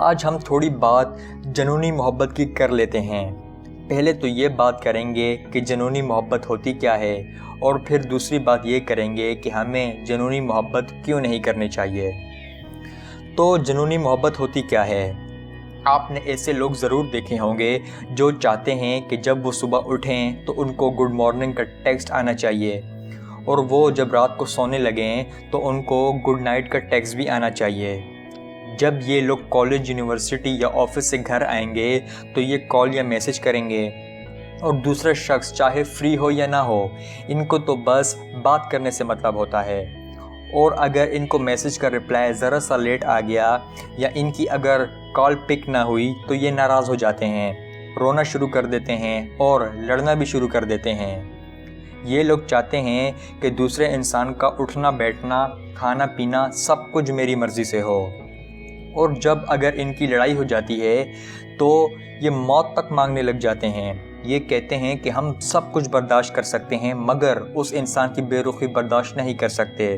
آج ہم تھوڑی بات جنونی محبت کی کر لیتے ہیں۔ پہلے تو یہ بات کریں گے کہ جنونی محبت ہوتی کیا ہے، اور پھر دوسری بات یہ کریں گے کہ ہمیں جنونی محبت کیوں نہیں کرنی چاہیے۔ تو جنونی محبت ہوتی کیا ہے؟ آپ نے ایسے لوگ ضرور دیکھے ہوں گے جو چاہتے ہیں کہ جب وہ صبح اٹھیں تو ان کو گڈ مارننگ کا ٹیکسٹ آنا چاہیے، اور وہ جب رات کو سونے لگیں تو ان کو گڈ نائٹ کا ٹیکسٹ بھی آنا چاہیے۔ جب یہ لوگ کالج، یونیورسٹی یا آفس سے گھر آئیں گے تو یہ کال یا میسج کریں گے، اور دوسرا شخص چاہے فری ہو یا نہ ہو، ان کو تو بس بات کرنے سے مطلب ہوتا ہے۔ اور اگر ان کو میسج کا رپلائی ذرا سا لیٹ آ گیا یا ان کی اگر کال پک نہ ہوئی تو یہ ناراض ہو جاتے ہیں، رونا شروع کر دیتے ہیں اور لڑنا بھی شروع کر دیتے ہیں۔ یہ لوگ چاہتے ہیں کہ دوسرے انسان کا اٹھنا بیٹھنا، کھانا پینا سب کچھ میری مرضی سے ہو، اور جب اگر ان کی لڑائی ہو جاتی ہے تو یہ موت تک مانگنے لگ جاتے ہیں۔ یہ کہتے ہیں کہ ہم سب کچھ برداشت کر سکتے ہیں مگر اس انسان کی بے رخی برداشت نہیں کر سکتے۔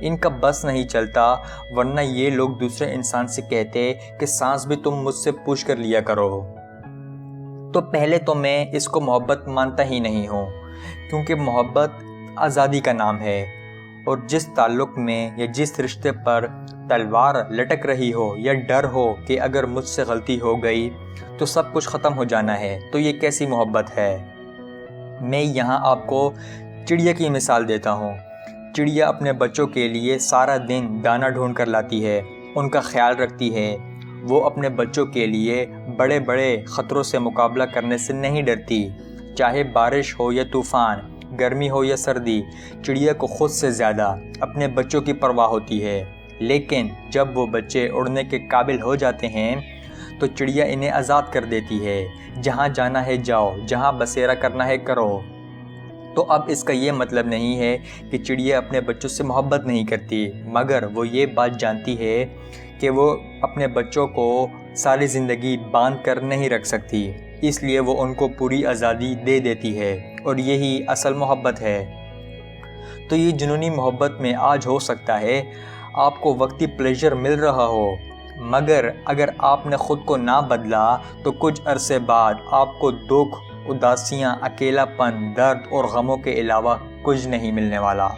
ان کا بس نہیں چلتا، ورنہ یہ لوگ دوسرے انسان سے کہتے کہ سانس بھی تم مجھ سے پوچھ کر لیا کرو۔ تو پہلے تو میں اس کو محبت مانتا ہی نہیں ہوں، کیونکہ محبت آزادی کا نام ہے، اور جس تعلق میں یا جس رشتے پر تلوار لٹک رہی ہو یا ڈر ہو کہ اگر مجھ سے غلطی ہو گئی تو سب کچھ ختم ہو جانا ہے، تو یہ کیسی محبت ہے؟ میں یہاں آپ کو چڑیا کی مثال دیتا ہوں۔ چڑیا اپنے بچوں کے لیے سارا دن دانہ ڈھونڈ کر لاتی ہے، ان کا خیال رکھتی ہے۔ وہ اپنے بچوں کے لیے بڑے بڑے خطروں سے مقابلہ کرنے سے نہیں ڈرتی، چاہے بارش ہو یا طوفان، گرمی ہو یا سردی۔ چڑیا کو خود سے زیادہ اپنے بچوں کی پرواہ ہوتی ہے، لیکن جب وہ بچے اڑنے کے قابل ہو جاتے ہیں تو چڑیا انہیں آزاد کر دیتی ہے، جہاں جانا ہے جاؤ، جہاں بسیرا کرنا ہے کرو۔ تو اب اس کا یہ مطلب نہیں ہے کہ چڑیا اپنے بچوں سے محبت نہیں کرتی، مگر وہ یہ بات جانتی ہے کہ وہ اپنے بچوں کو ساری زندگی باندھ کر نہیں رکھ سکتی، اس لیے وہ ان کو پوری آزادی دے دیتی ہے، اور یہی اصل محبت ہے۔ تو یہ جنونی محبت میں آج ہو سکتا ہے آپ کو وقتی پلیجر مل رہا ہو، مگر اگر آپ نے خود کو نہ بدلا تو کچھ عرصے بعد آپ کو دکھ، اداسیاں، اکیلا پن، درد اور غموں کے علاوہ کچھ نہیں ملنے والا۔